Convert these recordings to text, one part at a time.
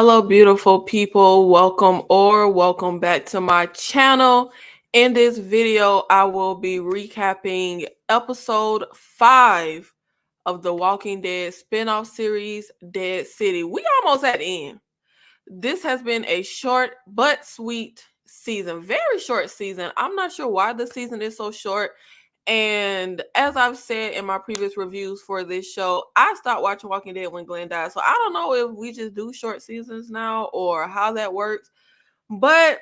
Hello, beautiful people. Welcome back to my channel. In this video, I will be recapping episode 5 of the Walking Dead spinoff series, Dead City. We almost at the end. This has been a short but sweet season. Very short season. I'm not sure why the season is so short. And as I've said in my previous reviews for this show, I stopped watching Walking Dead when Glenn died. So I don't know if we just do short seasons now or how that works. But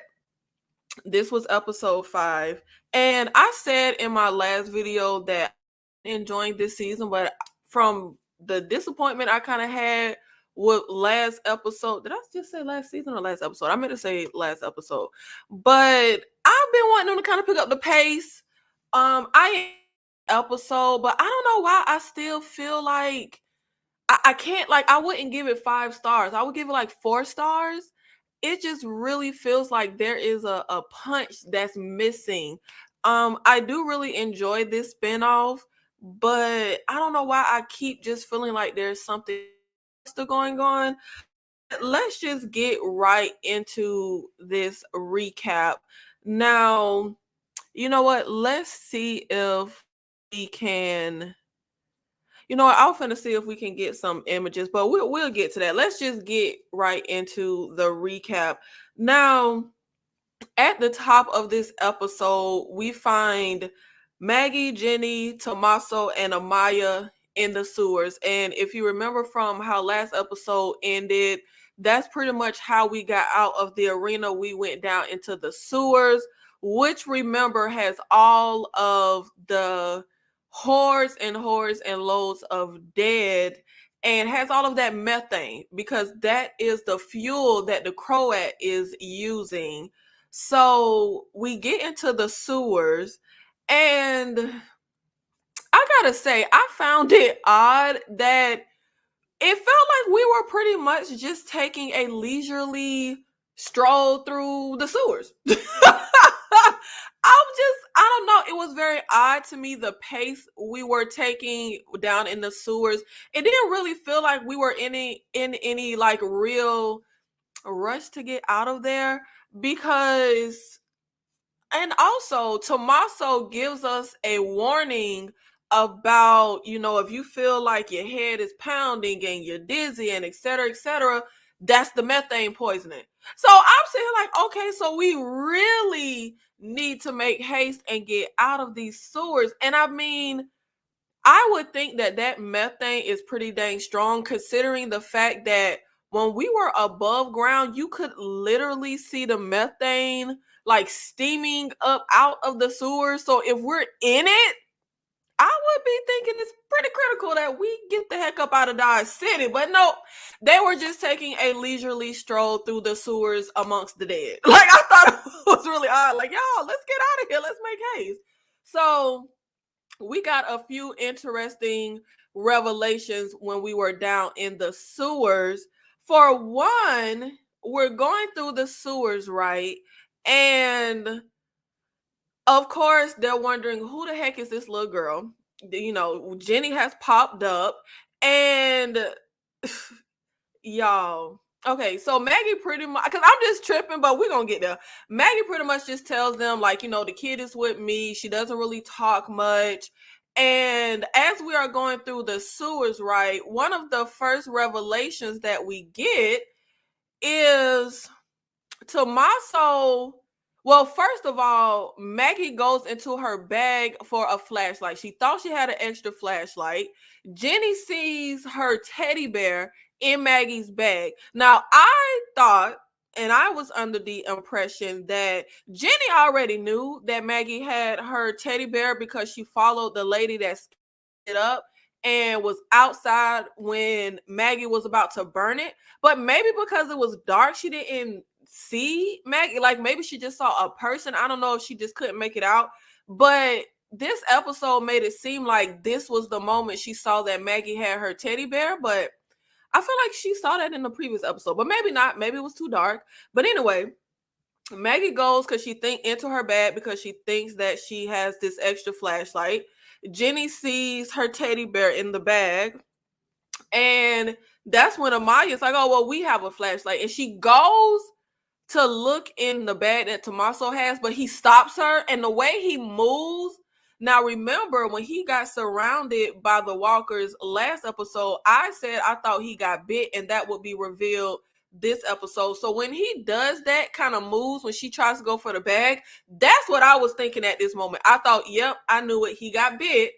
this was episode 5. And I said in my last video that I'm enjoying this season, but from the disappointment I kind of had with last episode, did I just say last season or last episode? I meant to say last episode. But I've been wanting them to kind of pick up the pace. I episode, but I don't know why I still feel like I can't, like, I wouldn't give it 5 stars. I would give it like 4 stars. It just really feels like there is a punch that's missing. I do really enjoy this spinoff, but I don't know why I keep just feeling like there's something still going on. Let's just get right into this recap. Now, you know what? Let's see if we can. You know what? I'm finna see if we can get some images, but we'll get to that. Let's just get right into the recap. Now, at the top of this episode, we find Maggie, Jenny, Tommaso, and Amaya in the sewers. And if you remember from how last episode ended, that's pretty much how we got out of the arena. We went down into the sewers, which, remember, has all of the hordes and loads of dead, and has all of that methane, because that is the fuel that the Croat is using. So we get into the sewers, and I gotta say, I found it odd that it felt like we were pretty much just taking a leisurely stroll through the sewers. I don't know. It was very odd to me, the pace we were taking down in the sewers. It didn't really feel like we were in any like real rush to get out of there, because, and also Tommaso gives us a warning about, if you feel like your head is pounding and you're dizzy and etc., that's the methane poisoning. So I'm saying, like, okay, so we really need to make haste and get out of these sewers. And I mean, I would think that that methane is pretty dang strong, considering the fact that when we were above ground, you could literally see the methane like steaming up out of the sewer. So if we're in it, I would be thinking it's pretty critical that we get the heck up out of Dodge City. But no, they were just taking a leisurely stroll through the sewers amongst the dead. Like, I thought it was really odd. Like, y'all, let's get out of here. Let's make haste. So we got a few interesting revelations when we were down in the sewers. For one, we're going through the sewers, right? And of course, they're wondering, who the heck is this little girl? Jenny has popped up, and y'all. Okay, so Maggie pretty much, because I'm just tripping, but we're gonna get there. Maggie pretty much just tells them, like, the kid is with me. She doesn't really talk much. And as we are going through the sewers, right, one of the first revelations that we get is Tommaso. Well, first of all, Maggie goes into her bag for a flashlight. She thought she had an extra flashlight. Jenny sees her teddy bear in Maggie's bag. Now, I thought, and I was under the impression that Jenny already knew that Maggie had her teddy bear, because she followed the lady that it up and was outside when Maggie was about to burn it. But maybe because it was dark, she didn't see Maggie. Like, maybe she just saw a person. I don't know if she just couldn't make it out. But this episode made it seem like this was the moment she saw that Maggie had her teddy bear. But I feel like she saw that in the previous episode, but maybe not. Maybe it was too dark. But anyway, Maggie goes into her bag because she thinks that she has this extra flashlight. Jenny sees her teddy bear in the bag, and that's when Amaya's like, oh, well, we have a flashlight. And she goes to look in the bag that Tommaso has, but he stops her. And the way he moves, now remember when he got surrounded by the walkers last episode, I said I thought he got bit and that would be revealed this episode. So when he does that kind of moves, when she tries to go for the bag, that's what I was thinking at this moment. I thought, yep, I knew it. He got bit.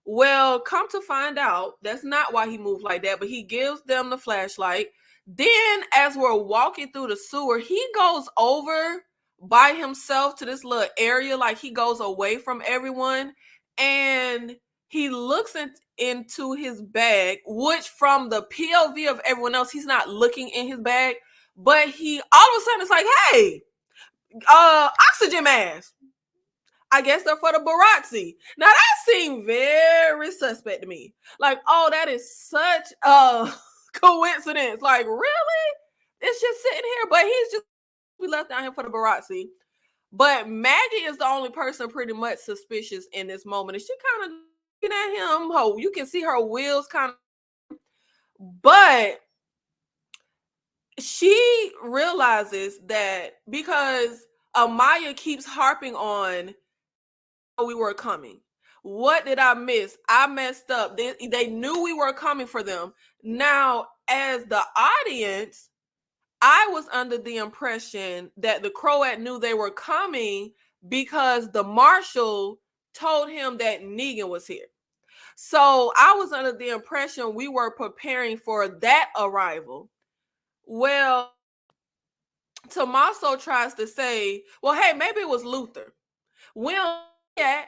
Well, come to find out, that's not why he moved like that, but he gives them the flashlight. Then, as we're walking through the sewer, he goes over by himself to this little area, like he goes away from everyone, and he looks into his bag, which from the POV of everyone else, he's not looking in his bag, but he all of a sudden it's like, hey, oxygen mask. I guess they're for the Barazzi. Now that seemed very suspect to me. Like, oh, that is such a coincidence. Like, really? It's just sitting here, but he's just we left down here for the Barazzi. But Maggie is the only person pretty much suspicious in this moment. And she kind of looking at him. Oh, you can see her wheels kind of, but she realizes that because Amaya keeps harping on we were coming. What did I miss? I messed up. They knew we were coming for them. Now, as the audience, I was under the impression that the Croat knew they were coming because the marshal told him that Negan was here. So I was under the impression we were preparing for that arrival. Well, Tommaso tries to say, well, hey, maybe it was Luther. Well, yeah,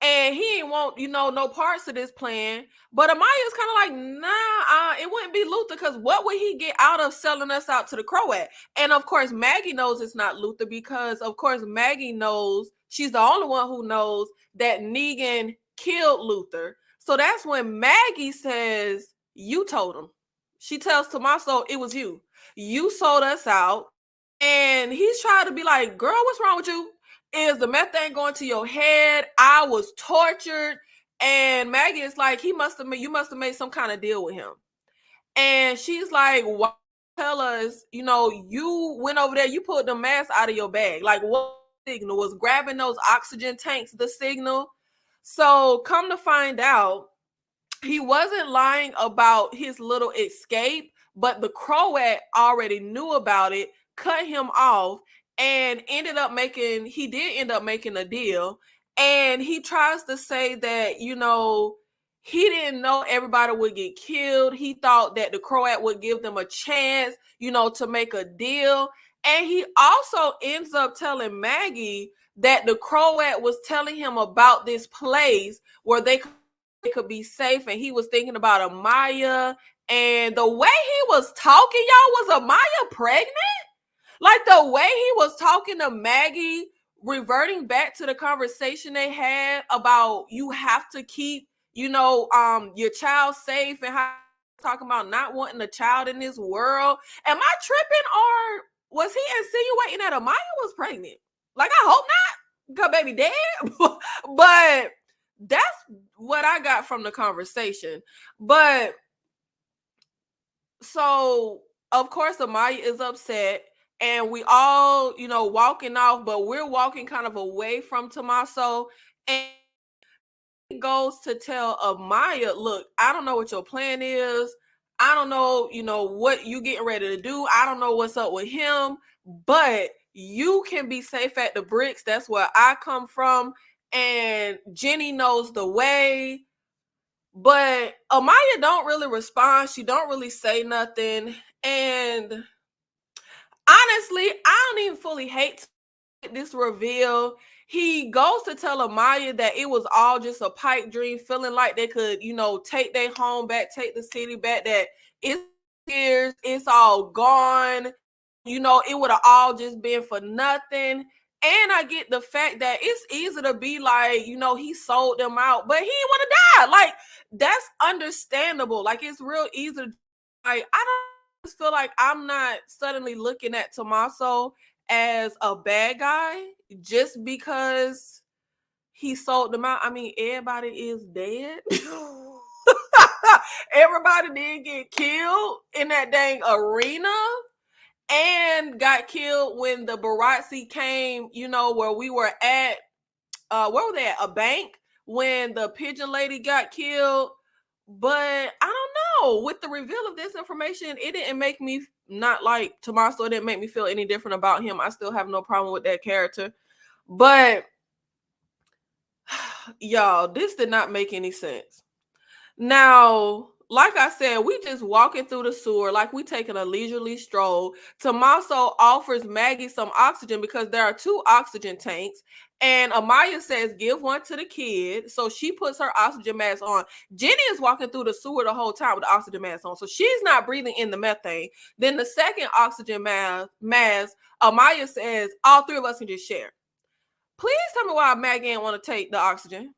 and he ain't want, no parts of this plan. But Amaya's kind of like, nah, it wouldn't be Luther, because what would he get out of selling us out to the Croat? And of course, Maggie knows it's not Luther because, of course, Maggie knows, she's the only one who knows that Negan killed Luther. So that's when Maggie says, you told him. She tells Tommaso, it was you. You sold us out. And he's trying to be like, girl, what's wrong with you? Is the methane going to your head? I was tortured. And Maggie is like, you must have made some kind of deal with him. And she's like, why tell us, you went over there, you pulled the mask out of your bag. Like, what signal? Was grabbing those oxygen tanks the signal? So come to find out, he wasn't lying about his little escape, but the Croat already knew about it, cut him off, and he did end up making a deal. And he tries to say that, he didn't know everybody would get killed. He thought that the Croat would give them a chance, to make a deal. And he also ends up telling Maggie that the Croat was telling him about this place where they could be safe, and he was thinking about Amaya. And the way he was talking, y'all, was Amaya pregnant? Like the way he was talking to Maggie, reverting back to the conversation they had about you have to keep, your child safe, and how talking about not wanting a child in this world. Am I tripping, or was he insinuating that Amaya was pregnant? Like, I hope not, because baby dead. But that's what I got from the conversation. But so, of course, Amaya is upset. And we all, walking off, but we're walking kind of away from Tommaso. And he goes to tell Amaya, look, I don't know what your plan is. I don't know, what you getting ready to do. I don't know what's up with him, but you can be safe at the bricks. That's where I come from. And Jenny knows the way. But Amaya don't really respond. She don't really say nothing. And honestly, I don't even fully hate this reveal. He goes to tell Amaya that it was all just a pipe dream, feeling like they could, take their home back, take the city back, that it's all gone. It would have all just been for nothing. And I get the fact that it's easy to be like, he sold them out, but he would have died. Like, that's understandable. Like, it's real easy to, like, I don't feel like I'm not suddenly looking at Tommaso as a bad guy just because he sold them out. I mean, everybody is dead. Everybody did get killed in that dang arena and got killed when the Barazzi came, where we were at, where were they at? A bank when the pigeon lady got killed. But I don't know. With the reveal of this information, it didn't make me not like Tommaso. It didn't make me feel any different about him. I still have no problem with that character. But y'all, this did not make any sense. Now, like I said, we just walking through the sewer, like we taking a leisurely stroll. Tommaso offers Maggie some oxygen because there are 2 oxygen tanks. And Amaya says, give one to the kid. So she puts her oxygen mask on. Jenny is walking through the sewer the whole time with the oxygen mask on. So she's not breathing in the methane. Then the second oxygen mask, Amaya says, all 3 of us can just share. Please tell me why Maggie didn't want to take the oxygen.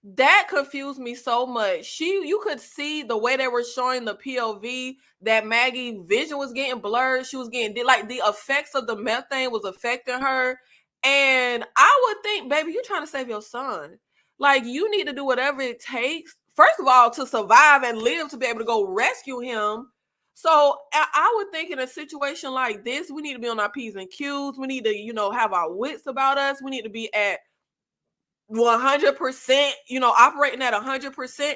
That confused me so much. You could see the way they were showing the POV that Maggie vision was getting blurred. She was getting like the effects of the methane was affecting her. And I would think, baby, you're trying to save your son. Like, you need to do whatever it takes, first of all, to survive and live to be able to go rescue him. So I would think in a situation like this, we need to be on our P's and Q's. We need to, have our wits about us. We need to be at 100%, operating at 100%.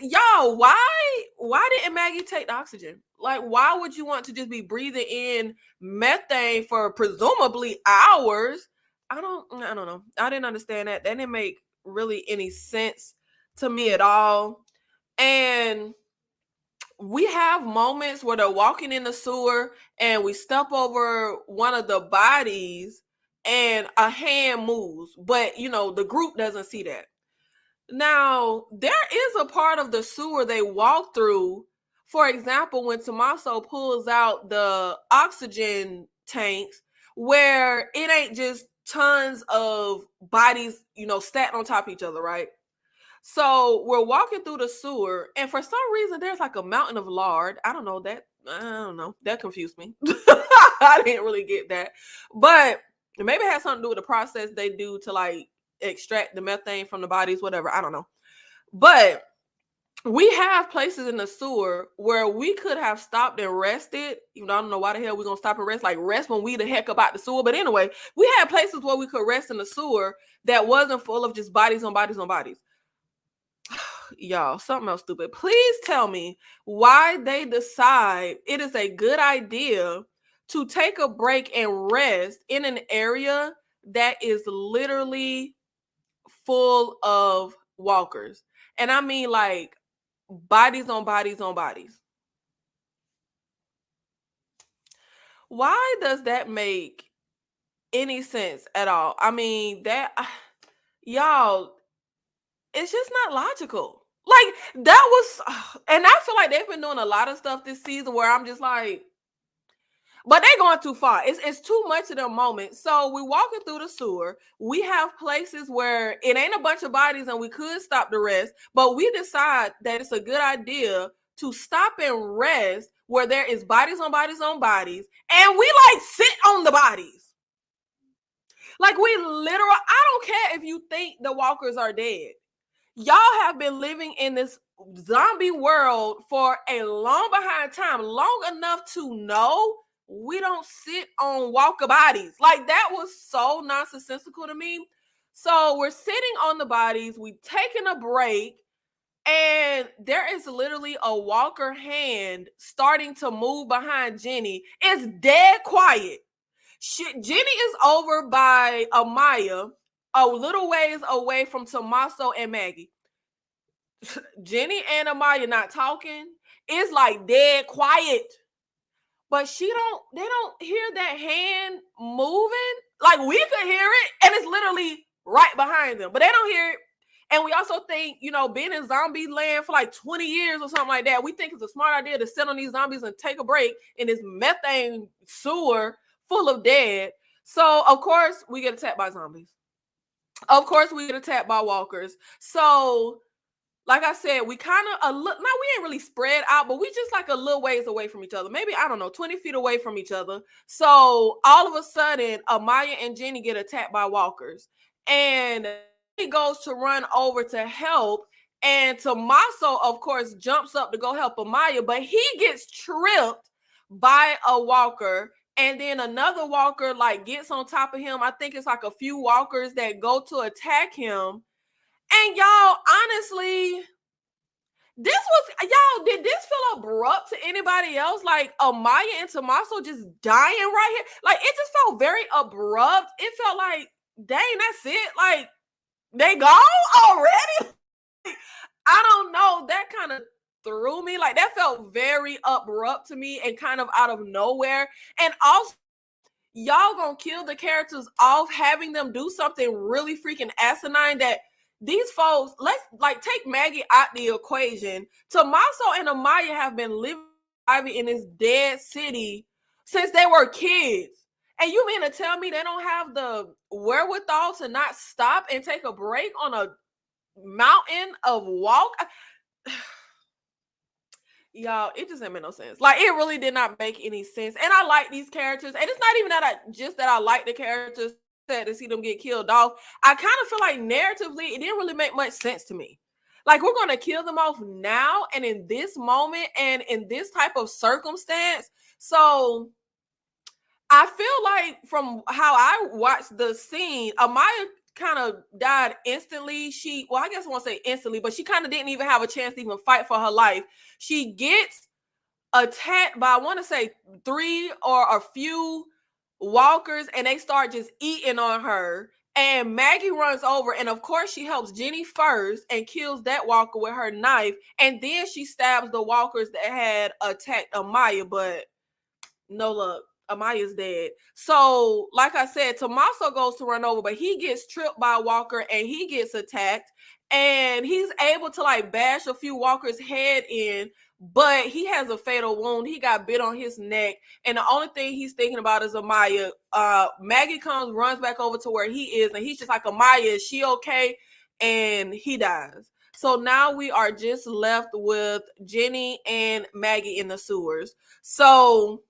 Y'all, why didn't Maggie take the oxygen? Like, why would you want to just be breathing in methane for presumably hours? I don't know. I didn't understand that. That didn't make really any sense to me at all. And we have moments where they're walking in the sewer and we step over one of the bodies and a hand moves, but the group doesn't see that. Now, there is a part of the sewer they walk through. For example, when Tommaso pulls out the oxygen tanks, where it ain't just tons of bodies, stacked on top of each other, right? So we're walking through the sewer, and for some reason, there's like a mountain of lard. I don't know. That confused me. I didn't really get that, but maybe it has something to do with the process they do to like extract the methane from the bodies, whatever. I don't know. But we have places in the sewer where we could have stopped and rested. I don't know why the hell we're gonna stop and rest. Like, rest when we the heck about the sewer. But anyway, we had places where we could rest in the sewer that wasn't full of just bodies on bodies on bodies. Y'all, something else stupid. Please tell me why they decide it is a good idea to take a break and rest in an area that is literally full of walkers. And I mean, like, bodies on bodies on bodies. Why does that make any sense at all? I mean, y'all, it's just not logical. Like, that was, and I feel like they've been doing a lot of stuff this season where I'm just like, but they're going too far. It's too much of them moments. So we're walking through the sewer. We have places where it ain't a bunch of bodies and we could stop the rest, but we decide that it's a good idea to stop and rest where there is bodies on bodies on bodies, and we like sit on the bodies. Like, we literally, I don't care if you think the walkers are dead. Y'all have been living in this zombie world for a long behind time, long enough to know we don't sit on walker bodies. Like, that was so nonsensical to me. So we're sitting on the bodies, we taking a break, and there is literally a walker hand starting to move behind Jenny. It's dead quiet. Jenny is over by Amaya, a little ways away from Tommaso and Maggie. Jenny and Amaya not talking. It's like dead quiet. But they don't hear that hand moving. Like, we could hear it, and it's literally right behind them, but they don't hear it. And we also think, being in zombie land for like 20 years or something like that, we think it's a smart idea to sit on these zombies and take a break in this methane sewer full of dead. So, of course, we get attacked by zombies. Of course, we get attacked by walkers. So, like I said, we kind of, we ain't really spread out, but we just like a little ways away from each other. Maybe, I don't know, 20 feet away from each other. So all of a sudden, Amaya and Jenny get attacked by walkers. And he goes to run over to help. And Tommaso, of course, jumps up to go help Amaya, but he gets tripped by a walker. And then another walker like gets on top of him. I think it's like a few walkers that go to attack him. And y'all, honestly, did this feel abrupt to anybody else? Like Amaya and Tommaso just dying right here. Like it just felt very abrupt. It felt like, dang, that's it. Like they gone already. I don't know. That kind of threw me. Like that felt very abrupt to me and kind of out of nowhere. And also, y'all gonna kill the characters off, having them do something really freaking asinine that these folks, let's like take Maggie out the equation. Tommaso and Amaya have been living in this dead city since they were kids. And you mean to tell me they don't have the wherewithal to not stop and take a break on a mountain of walk? Y'all, it just didn't make no sense. Like it really did not make any sense. And I like these characters, and it's not even that I like the characters, sad to see them get killed off. I kind of feel like narratively it didn't really make much sense to me. Like we're gonna kill them off now and in this moment and in this type of circumstance. So I feel like from how I watched the scene, Amaya kind of died instantly. I guess I won't say instantly, but she kind of didn't even have a chance to even fight for her life. She gets attacked by, I want to say, 3 or a few walkers, and they start just eating on her. And Maggie runs over, and of course she helps Jenny first and kills that walker with her knife. And then she stabs the walkers that had attacked Amaya, but no luck. Amaya's dead. So, like I said, Tommaso goes to run over, but he gets tripped by a walker and he gets attacked. And he's able to like bash a few walkers' head in, but he has a fatal wound. He got bit on his neck. And the only thing he's thinking about is Amaya. Maggie runs back over to where he is, and he's just like, Amaya, is she okay? And he dies. So now we are just left with Jenny and Maggie in the sewers. So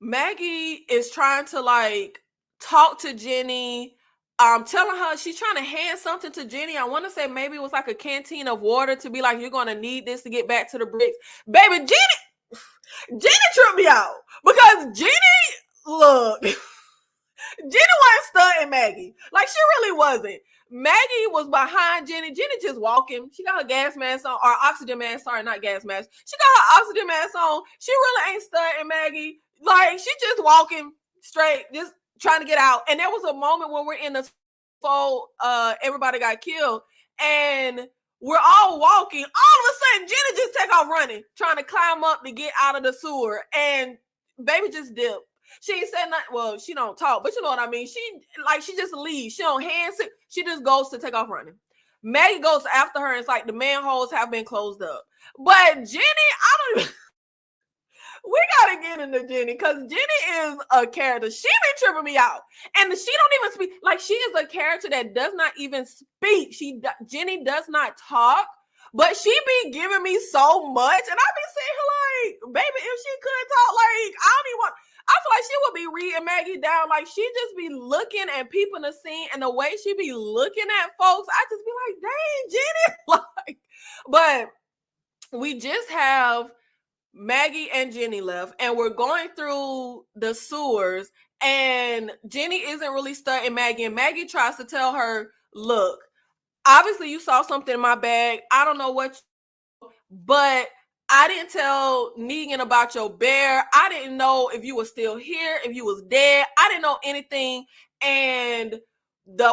Maggie is trying to like talk to Jenny, telling her she's trying to hand something to Jenny. I want to say maybe it was like a canteen of water to be like, you're going to need this to get back to the bricks. Baby, Jenny tripped me out because Jenny, look, Jenny wasn't stunting Maggie. Like she really wasn't. Maggie was behind Jenny. Jenny just walking. She got her gas mask on, or oxygen mask. Sorry, not gas mask. She got her oxygen mask on. She really ain't stunting Maggie. Like she just walking straight, just trying to get out. And there was a moment when we're in the full, everybody got killed, and we're all walking. All of a sudden, Jenny just take off running, trying to climb up to get out of the sewer, and baby just dipped. She ain't said nothing. Well, she don't talk, but you know what I mean. She just leaves. She don't hand sit. She just goes to take off running. Maggie goes after her, and it's like the manholes have been closed up. But Jenny, I don't even. We gotta get into Jenny because Jenny is a character. She be tripping me out, and she don't even speak. Like she is a character that does not even speak. Jenny does not talk, but she be giving me so much, and I be saying her like, baby, if she couldn't talk, like I don't even want. I feel like she would be reading Maggie down. Like she just be looking at people in the scene, and the way she be looking at folks, I just be like, dang, Jenny. Like, but we just have Maggie and Jenny left, and we're going through the sewers, and Jenny isn't really studying Maggie, and Maggie tries to tell her, look, obviously you saw something in my bag. I don't know what, but I didn't tell Negan about your bear. I didn't know if you were still here, if you was dead. I didn't know anything, and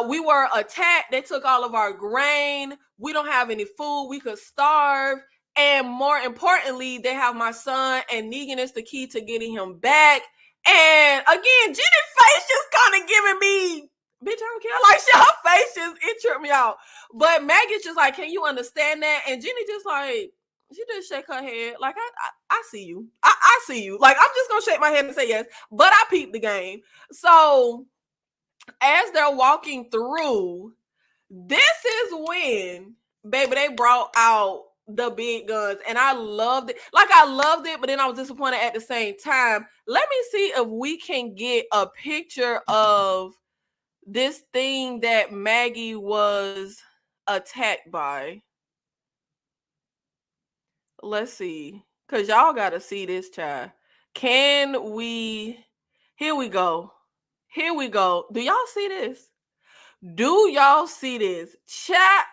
we were attacked. They took all of our grain. We don't have any food. We could starve. And more importantly, they have my son, and Negan is the key to getting him back. And again, Jenny's face just kind of giving me, bitch, I don't care. Like, her face just, it tripped me out. But Maggie's just like, can you understand that? And Jenny just like, she just shake her head. Like, I see you. I see you. Like, I'm just going to shake my head and say yes. But I peeped the game. So, as they're walking through, this is when, baby, they brought out the big guns, and I loved it. Like, I loved it, but then I was disappointed at the same time. Let me see if we can get a picture of this thing that Maggie was attacked by? Let's see. Cause y'all gotta see this, child. Can we Here we go. Here we go. Do y'all see this? Do y'all see this? Chat.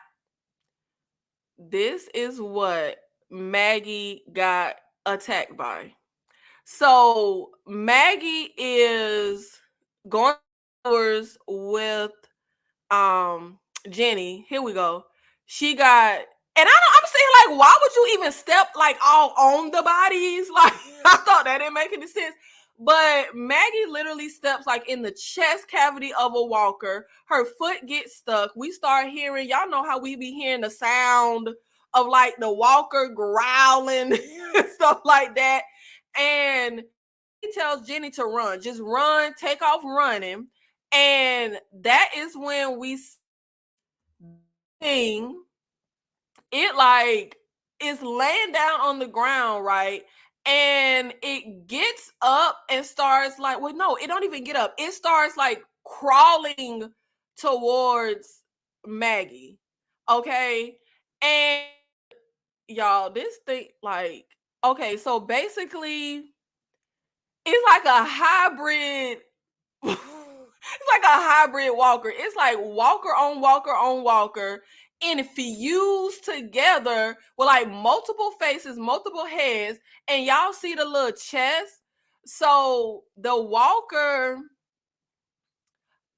This is what Maggie got attacked by. So Maggie is going with Jenny. Here we go. She got, and I'm saying, like, why would you even step like all on the bodies? Like, I thought that didn't make any sense. But Maggie literally steps like in the chest cavity of a walker. Her foot gets stuck. We start hearing, y'all know how we be hearing the sound of like the walker growling and stuff like that. And he tells Jenny to run, just run, take off running. And that is when we sing it, like it's laying down on the ground, right? And it gets up and starts like, well, no, it don't even get up. It starts like crawling towards Maggie. Okay. And y'all, this thing, like, okay, so basically it's like a hybrid. It's like a hybrid walker. It's like walker on walker on walker, infused together with like multiple faces, multiple heads, and y'all see the little chest. So the walker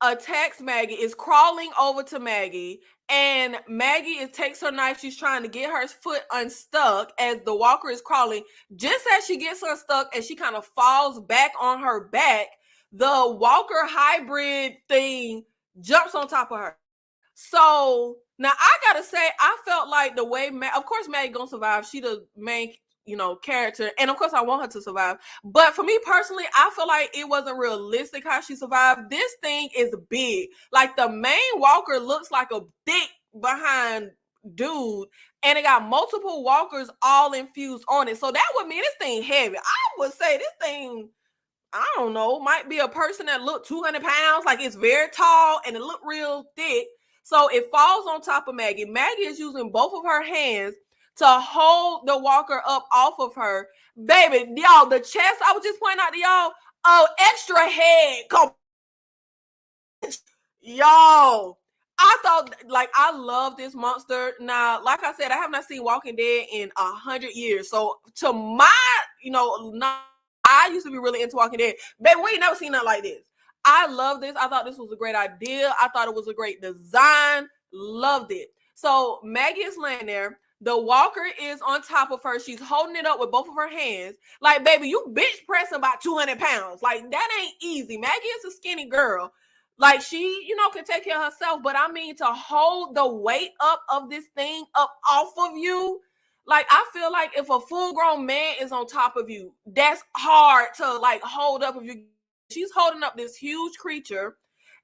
attacks Maggie, is crawling over to Maggie, and Maggie takes her knife. She's trying to get her foot unstuck as the walker is crawling. Just as she gets unstuck and she kind of falls back on her back, the walker hybrid thing jumps on top of her. So now I gotta say, I felt like the way, of course, Maggie gonna survive. She the main, character, and of course, I want her to survive. But for me personally, I feel like it wasn't realistic how she survived. This thing is big. Like the main walker looks like a thick behind dude, and it got multiple walkers all infused on it. So that would mean this thing heavy. I would say this thing, I don't know, might be a person that looked 200 pounds. Like it's very tall and it looked real thick. So it falls on top of Maggie. Maggie is using both of her hands to hold the walker up off of her. Baby, y'all, the chest, I was just pointing out to y'all, extra head. Y'all, I thought, like, I love this monster. Now, like I said, I have not seen Walking Dead in 100 years. So to my, I used to be really into Walking Dead. Baby, we ain't never seen nothing like this. I love this. I thought this was a great idea. I thought it was a great design. Loved it. So Maggie is laying there. The walker is on top of her. She's holding it up with both of her hands. Like, baby, you bitch pressing about 200 pounds. Like, that ain't easy. Maggie is a skinny girl. Like, she, can take care of herself. But I mean, to hold the weight up of this thing up off of you, like, I feel like if a full-grown man is on top of you, that's hard to, like, hold up. If you, she's holding up this huge creature,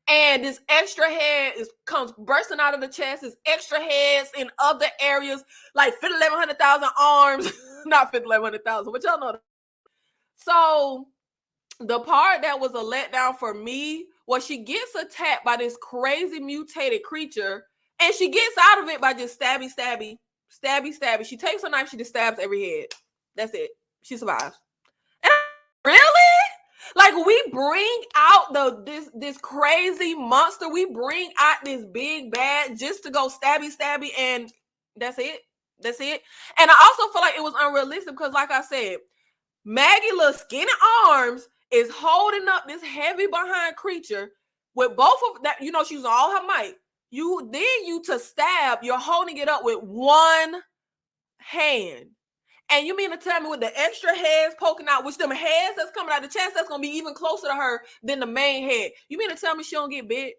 and this extra head comes bursting out of the chest. There's extra heads in other areas, like 1100,000 arms. Not 1100,000, but y'all know that. So the part that was a letdown for me was she gets attacked by this crazy mutated creature, and she gets out of it by just stabby. She takes her knife, she just stabs every head. That's it. She survives. And really? Like, we bring out this crazy monster. We bring out this big bad just to go stabby, and that's it. That's it. And I also feel like it was unrealistic because, like I said, Maggie, little skinny arms, is holding up this heavy behind creature with both of that. She's using all her might. You to stab, you're holding it up with one hand. And you mean to tell me with the extra heads poking out, which them heads that's coming out of the chest, that's going to be even closer to her than the main head. You mean to tell me she don't get bit?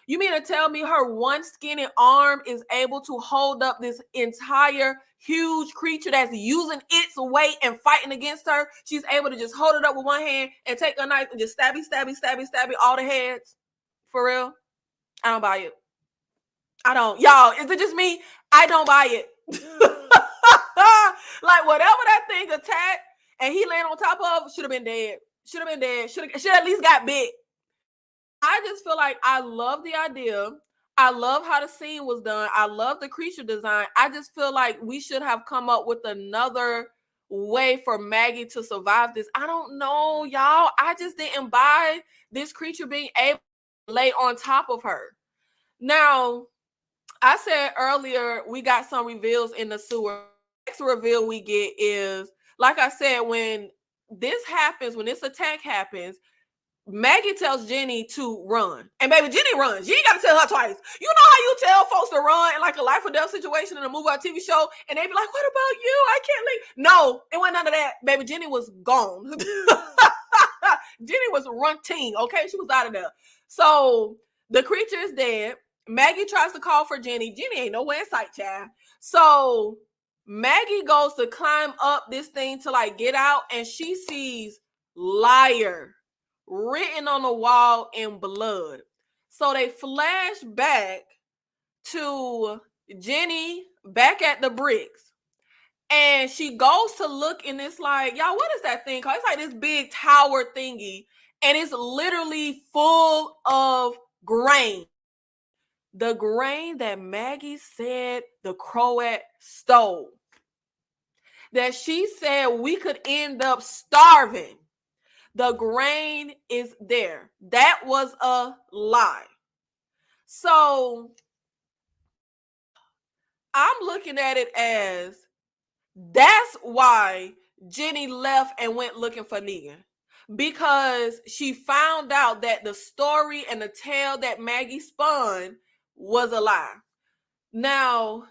You mean to tell me her one skinny arm is able to hold up this entire huge creature that's using its weight and fighting against her? She's able to just hold it up with one hand and take a knife and just stabby all the heads? For real? I don't buy it. I don't. Y'all, is it just me? I don't buy it. Like, whatever that thing attacked and he landed on top of, should have been dead. Should at least got bit. I just feel like I love the idea. I love how the scene was done. I love the creature design. I just feel like we should have come up with another way for Maggie to survive this. I don't know, y'all. I just didn't buy this creature being able to lay on top of her. Now, I said earlier we got some reveals in the sewer. The next reveal we get is, like I said, when this happens, when this attack happens, Maggie tells Jenny to run. And baby, Jenny runs. You ain't got to tell her twice. You know how you tell folks to run in like a life or death situation in a movie or TV show, and they be like, what about you? I can't leave. No, it wasn't none of that. Baby, Jenny was gone. Jenny was running, okay? She was out of there. So the creature is dead. Maggie tries to call for Jenny. Jenny ain't nowhere in sight, child. So Maggie goes to climb up this thing to like get out, and she sees liar written on the wall in blood. So they flash back to Jenny back at the bricks. And she goes to look, and it's like, y'all, what is that thing called? It's like this big tower thingy, and it's literally full of grain. The grain that Maggie said the Croat stole. That she said we could end up starving. The grain is there. That was a lie. So I'm looking at it as that's why Jenny left and went looking for Negan. Because she found out that the story and the tale that Maggie spun was a lie. Now,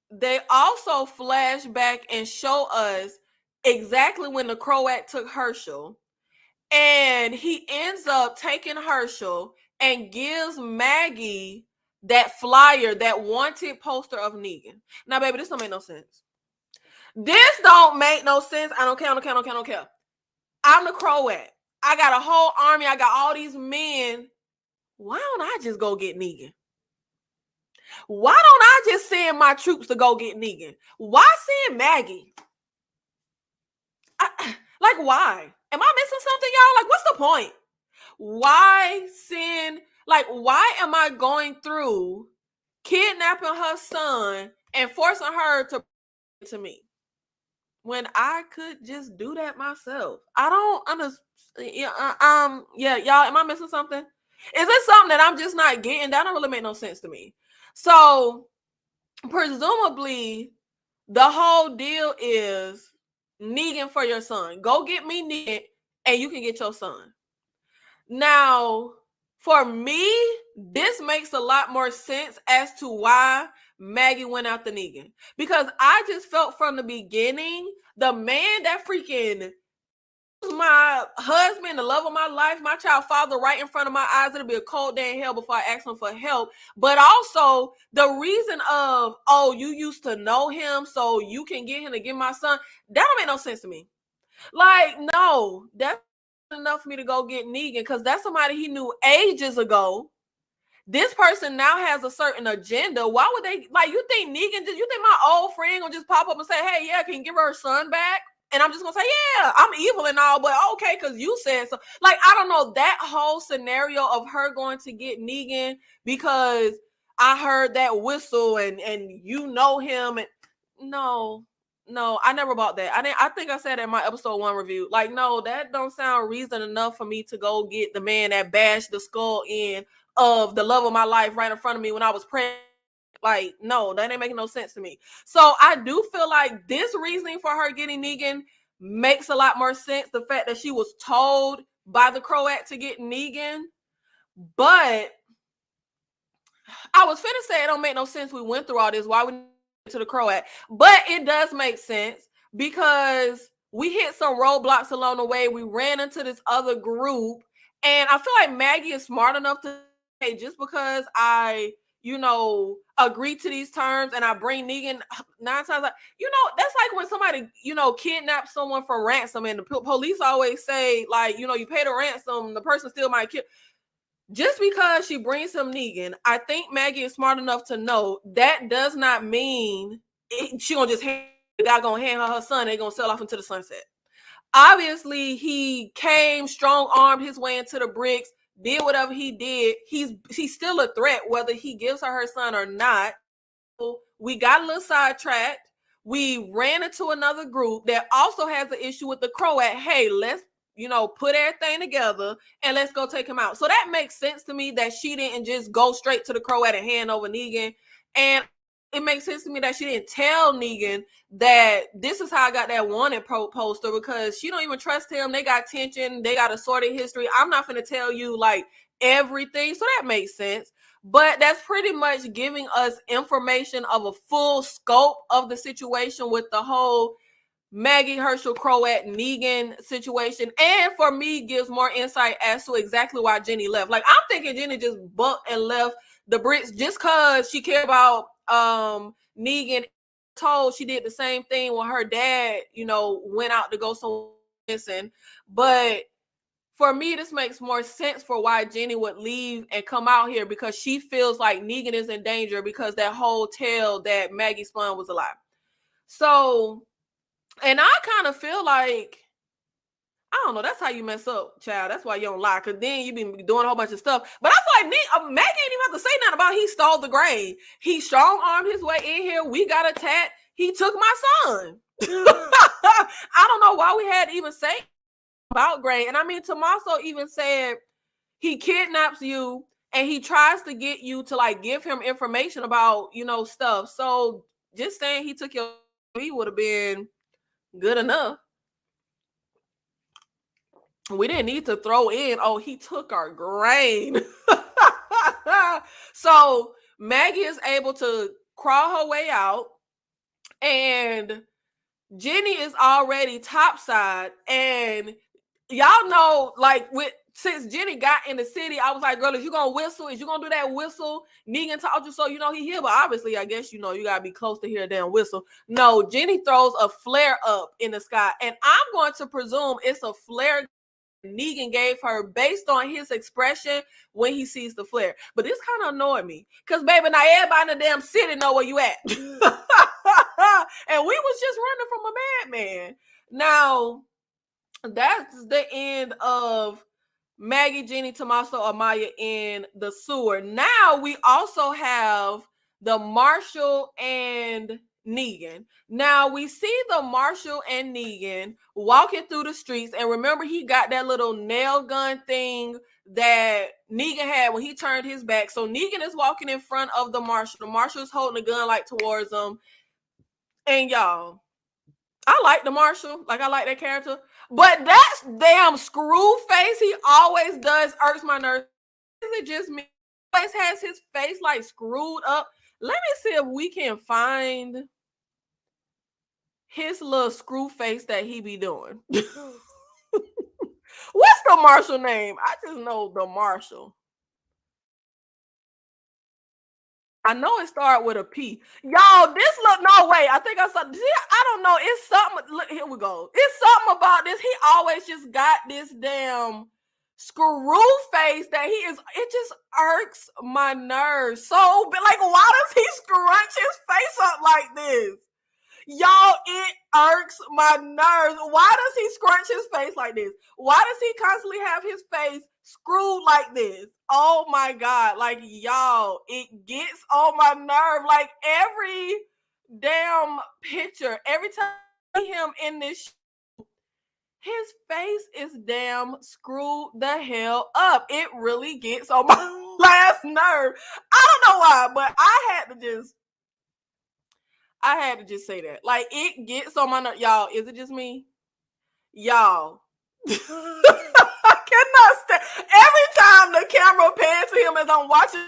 they also flash back and show us exactly when the Croat took Herschel. And he ends up taking Herschel and gives Maggie that flyer, that wanted poster of Negan. Now, baby, this don't make no sense. This don't make no sense. I don't care. I'm the Croat. I got a whole army. I got all these men. Why don't I just go get Negan? Why don't I just send my troops to go get Negan? Why send Maggie? Like, why? Am I missing something, y'all? Like, what's the point? Why send, like, why am I going through kidnapping her son and forcing her to me when I could just do that myself? I don't understand. Yeah, y'all, am I missing something? Is it something that I'm just not getting? That don't really make no sense to me. So, presumably, the whole deal is Negan for your son. Go get me Negan and you can get your son. Now, for me, this makes a lot more sense as to why Maggie went after Negan. Because I just felt from the beginning, the man that freaking my husband, the love of my life, my child father right in front of my eyes, it'll be a cold day in hell before I ask him for help. But also the reason of, oh, you used to know him, so you can get him to get my son, that don't make no sense to me. Like, no, that's enough for me to go get Negan, because that's somebody he knew ages ago. This person now has a certain agenda. Why would they, like, you think my old friend gonna just pop up and say, hey, yeah, can you give her son back? And I'm just gonna say, yeah, I'm evil and all, but okay, because you said so. Like, I don't know, that whole scenario of her going to get Negan because I heard that whistle and you know him, and no, I never bought that. I think I said in my episode 1 review, like, no, that don't sound reason enough for me to go get the man that bashed the skull in of the love of my life right in front of me when I was pregnant. Like, no, that ain't making no sense to me. So I do feel like this reasoning for her getting Negan makes a lot more sense. The fact that she was told by the Croat to get Negan. But I was finna say it don't make no sense. We went through all this. Why we to the Croat? But it does make sense because we hit some roadblocks along the way. We ran into this other group. And I feel like Maggie is smart enough to say, just because I agree to these terms and I bring Negan 9 times, that's like when somebody, kidnaps someone for ransom and the police always say, like, you pay the ransom, the person still might kill. Just because she brings him Negan, I think Maggie is smart enough to know that does not mean she gonna just hand her son, they gonna sell off into the sunset. Obviously, he came strong-armed his way into the bricks, did whatever he did. He's still a threat, whether he gives her son or not. We got a little sidetracked. We ran into another group that also has an issue with the Croat. Hey, let's put everything together and let's go take him out. So that makes sense to me that she didn't just go straight to the Croat and hand over Negan. And it makes sense to me that she didn't tell Negan that this is how I got that wanted poster, because she don't even trust him. They got tension. They got a sordid history. I'm not going to tell you like everything. So that makes sense. But that's pretty much giving us information of a full scope of the situation with the whole Maggie Herschel Croat Negan situation, and for me gives more insight as to exactly why Jenny left. Like, I'm thinking Jenny just bucked and left the Brits just because she cared about Negan. Told she did the same thing when her dad went out to go somewhere missing. But for me, this makes more sense for why Jenny would leave and come out here, because she feels like Negan is in danger because that whole tale that Maggie spun was a lie. So, and I kind of feel like, I don't know, that's how you mess up, child. That's why you don't lie, because then you be doing a whole bunch of stuff. But I feel like Maggie ain't even have to say nothing about he stole the grain. He strong-armed his way in here. We got attacked. He took my son. I don't know why we had to even say about grain. And I mean, Tommaso even said he kidnaps you and he tries to get you to like give him information about stuff. So just saying he took your would have been good enough. We didn't need to throw in, oh, he took our grain. So Maggie is able to crawl her way out, and Jenny is already topside. And y'all know, like, since Jenny got in the city, I was like, girl, is you gonna whistle? Is you gonna do that whistle? Negan told you so, he here. But obviously, I guess you gotta be close to hear a damn whistle. No, Jenny throws a flare up in the sky, and I'm going to presume it's a flare Negan gave her based on his expression when he sees the flare. But this kind of annoyed me, because baby, now everybody in the damn city know where you at. And we was just running from a madman. Now, that's the end of Maggie, Jenny, Tommaso, Amaya in the sewer. Now we also have the Marshall and Negan. Now we see the Marshall and Negan walking through the streets, and remember, he got that little nail gun thing that Negan had when he turned his back. So Negan is walking in front of the Marshall. The Marshall is holding a gun like towards him. And y'all, I like the Marshall. Like, I like that character. But that damn screw face he always does irks my nerves. Is it just me? He always has his face like screwed up. Let me see if we can find his little screw face that he be doing. What's the Marshall name? I just know the Marshall. I know it started with a P. Y'all, this look, no, wait, I think I saw, I don't know, it's something, look, here we go. It's something about this. He always just got this damn screw face that he is, it just irks my nerves. So, but like, why does he scrunch his face up like this? Y'all, it irks my nerves. Why does he scrunch his face like this? Why does he constantly have his face screwed like this? Oh my God. Like, y'all, it gets on my nerve. Like, every damn picture, every time I see him in this his face is damn screwed the hell up. It really gets on my last nerve. I don't know why, but I had to just say that. Like, it gets on my nerve. Y'all, is it just me? Y'all. I cannot stand. Every time the camera pans to him as I'm watching,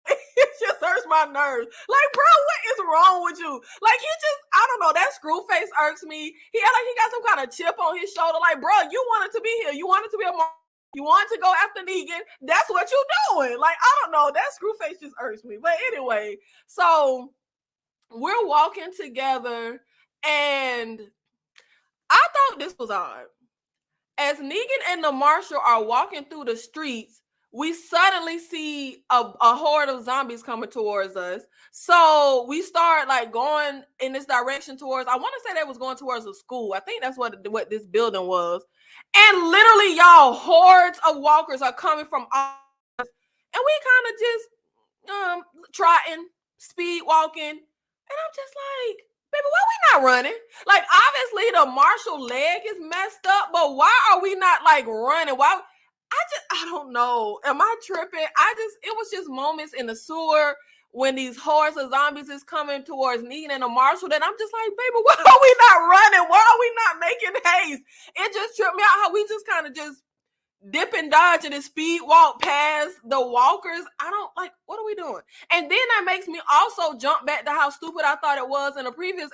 it just hurts my nerves. Like, bro, what is wrong with you? Like, he just, I don't know, that screw face irks me. He had like he got some kind of chip on his shoulder. Like, bro, you wanted to be here. You wanted to be you wanted to go after Negan. That's what you doing. Like, I don't know. That screw face just irks me. But anyway, so we're walking together, and I thought this was odd. As Negan and the Marshal are walking through the streets, we suddenly see a horde of zombies coming towards us. So we start like going in this direction towards, I want to say they was going towards a school. I think that's what this building was. And literally, y'all, hordes of walkers are coming from all, and we kind of just trotting, speed walking, and I'm just like, baby, why we not running? Like, obviously the martial leg is messed up, but why are we not like running? Why? I don't know. Am I tripping? It was just moments in the sewer when these hordes of zombies is coming towards Negan and the marshal that I'm just like, baby, why are we not running? Why are we not making haste? It just tripped me out how we just kind of just dip and dodge and speed walk past the walkers. I don't like, what are we doing? And then that makes me also jump back to how stupid I thought it was in the previous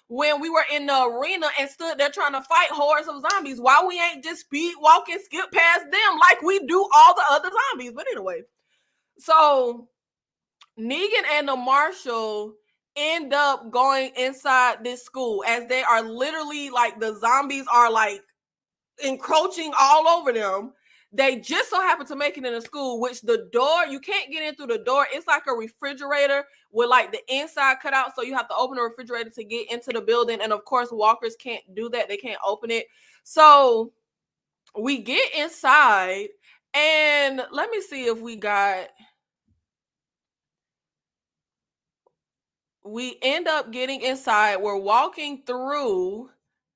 when we were in the arena and stood there trying to fight hordes of zombies. Why we ain't just speed walk and skip past them like we do all the other zombies? But anyway, so Negan and the marshal end up going inside this school as they are literally like the zombies are like encroaching all over them. They just so happen to make it in a school, which the door, you can't get in through the door. It's like a refrigerator with like the inside cut out. So you have to open the refrigerator to get into the building. And of course, walkers can't do that. They can't open it. So we get inside and let me see if we end up getting inside. We're walking through.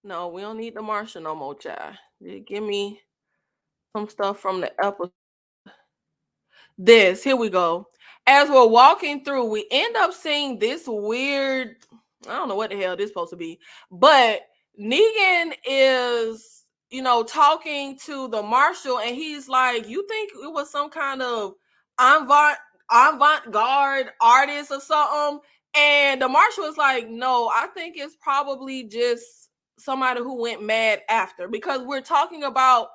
No, we don't need the Martian no more, child. Give me some stuff from the episode. Here we go. As we're walking through, we end up seeing this weird, I don't know what the hell this is supposed to be, but Negan is, talking to the marshal, and he's like, you think it was some kind of avant-garde artist or something? And the marshal is like, no, I think it's probably just somebody who went mad after, because we're talking about,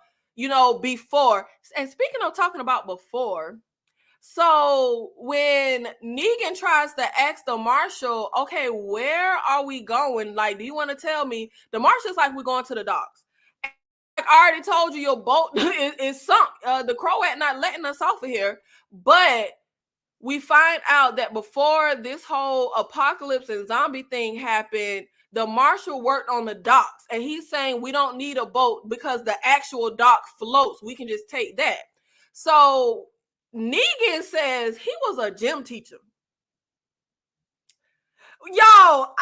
before. And speaking of talking about before, so when Negan tries to ask the marshal, okay, where are we going? Like, do you want to tell me? The marshal's like, we're going to the docks. And like I already told you, your boat is sunk. The Croat not letting us off of here. But we find out that before this whole apocalypse and zombie thing happened, the marshal worked on the docks. And he's saying we don't need a boat because the actual dock floats. We can just take that. So Negan says he was a gym teacher. Y'all,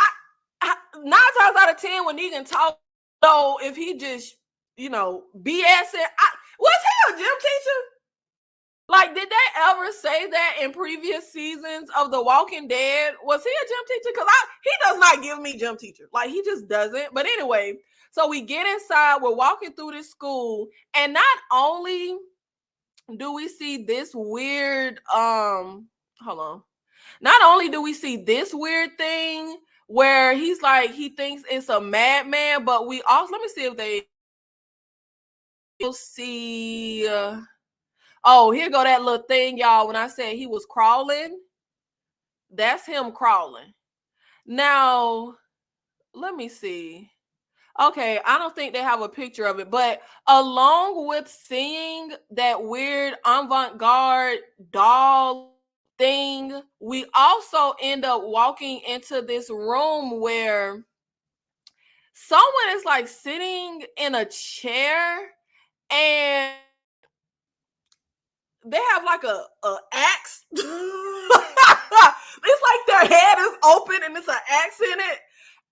9 times out of 10 when Negan talks, so if he just, BSing, was he a gym teacher? Like, did they ever say that in previous seasons of The Walking Dead? Was he a gym teacher? Because he does not give me gym teacher. Like, he just doesn't. But anyway, so we get inside, we're walking through this school, and not only do we see this weird hold on, not only do we see this weird thing where he's like, he thinks it's a madman, but we also, let me see if they see oh, here go that little thing, y'all. When I said he was crawling, that's him crawling. Now let me see. Okay, I don't think they have a picture of it, but along with seeing that weird avant-garde doll thing, we also end up walking into this room where someone is like sitting in a chair and they have like a axe. It's like their head is open and it's an axe in it.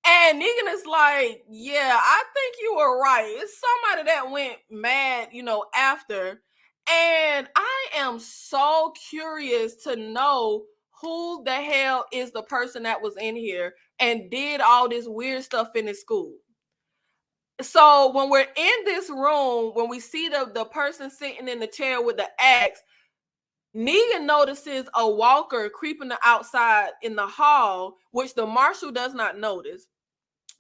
And Negan is like, yeah, I think you were right. It's somebody that went mad, after. And I am so curious to know who the hell is the person that was in here and did all this weird stuff in this school. So when we're in this room, when we see the person sitting in the chair with the axe, Negan notices a walker creeping outside in the hall, which the marshal does not notice.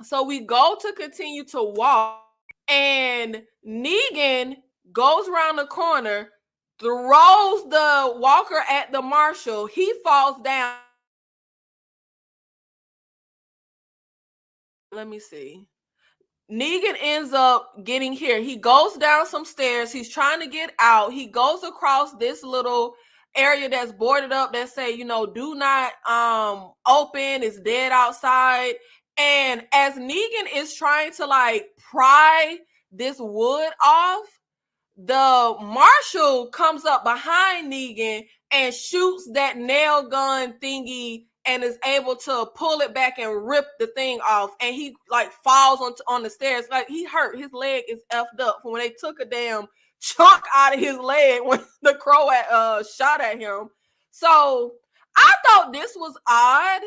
So we go to continue to walk, and Negan goes around the corner, throws the walker at the marshal. He falls down. Let me see. Negan ends up getting here. He goes down some stairs. He's trying to get out. He goes across this little area that's boarded up that say, do not open. It's dead outside. And as Negan is trying to like pry this wood off, the marshal comes up behind Negan and shoots that nail gun thingy and is able to pull it back and rip the thing off. And he like falls on the stairs. Like he hurt. His leg is effed up from when they took a damn chunk out of his leg when the crow shot at him. So I thought this was odd.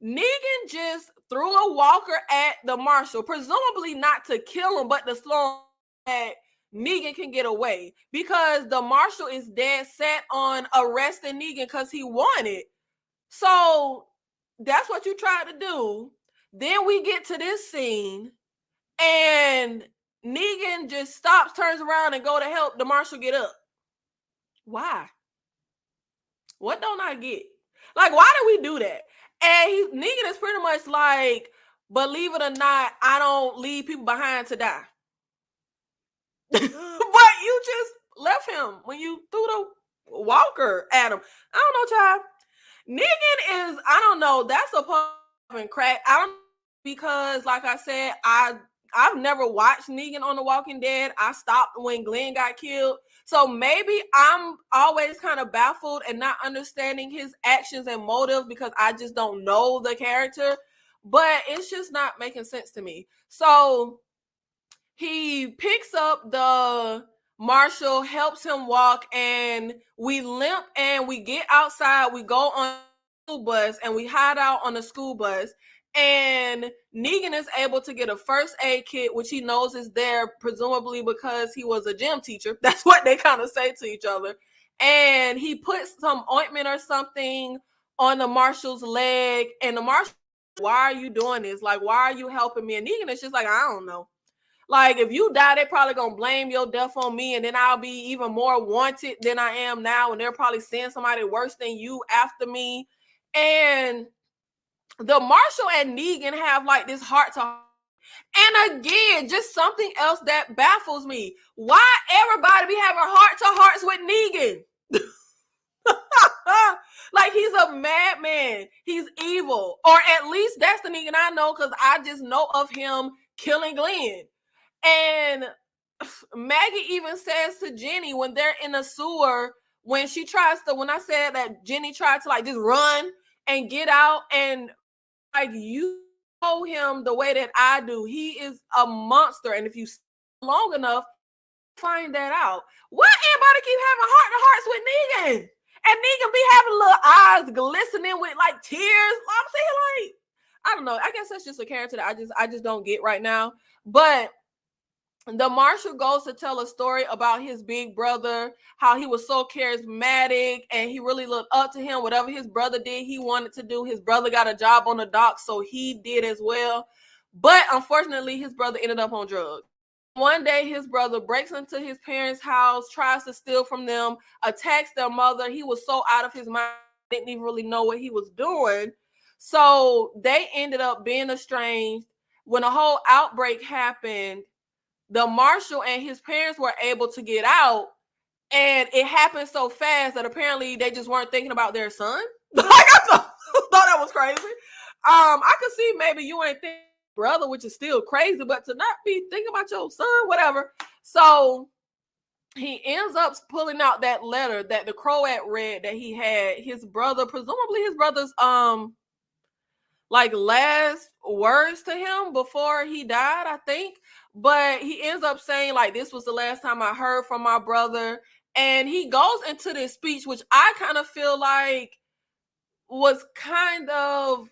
Negan just threw a walker at the marshal, presumably not to kill him, but to slow him that Negan can get away, because the marshal is dead set on arresting Negan because he wanted. So that's what you tried to do. Then we get to this scene and Negan just stops, turns around, and go to help the marshal get up. Why? What don't I get? Like, why do we do that? And Negan is pretty much like, believe it or not, I don't leave people behind to die. But you just left him when you threw the walker at him. I don't know, child. Negan is, I don't know, that's a pump and crack. I don't, because like I said, I've never watched Negan on The Walking Dead. I stopped when Glenn got killed. So maybe I'm always kind of baffled and not understanding his actions and motives because I just don't know the character. But it's just not making sense to me. So he picks up the marshal, helps him walk, and we limp and we get outside. We go on the school bus and we hide out on the school bus. And Negan is able to get a first aid kit, which he knows is there, presumably because he was a gym teacher. That's what they kind of say to each other. And he puts some ointment or something on the marshal's leg. And the marshal, why are you doing this? Like, why are you helping me? And Negan is just like, I don't know. Like, if you die, they're probably going to blame your death on me, and then I'll be even more wanted than I am now, and they're probably send somebody worse than you after me. And the marshal and Negan have, like, this heart-to-heart. And again, just something else that baffles me. Why everybody be having heart-to-hearts with Negan? Like, he's a madman. He's evil. Or at least that's the Negan I know, because I just know of him killing Glenn. And Maggie even says to Jenny when they're in the sewer, when she tries to, when I said that Jenny tried to like just run and get out, and like, you know him the way that I do, he is a monster. And if you stay long enough, find that out. Why everybody keep having heart-to-hearts with Negan? And Negan be having little eyes glistening with like tears. I'm saying, like, I don't know. I guess that's just a character that I just don't get right now. But the marshal goes to tell a story about his big brother, how he was so charismatic and he really looked up to him. Whatever his brother did, he wanted to do. His brother got a job on the dock, so he did as well. But unfortunately, his brother ended up on drugs. One day, his brother breaks into his parents' house, tries to steal from them, attacks their mother. He was so out of his mind, didn't even really know what he was doing. So they ended up being estranged. When a whole outbreak happened, the marshal and his parents were able to get out, and it happened so fast that apparently they just weren't thinking about their son. Like, I thought that was crazy. I could see maybe you ain't thinking brother, which is still crazy, but to not be thinking about your son, whatever. So he ends up pulling out that letter that the Croat read that he had his brother, presumably his brother's like last words to him before he died, I think. But he ends up saying, like, this was the last time I heard from my brother. And he goes into this speech, which I kind of feel like was kind of,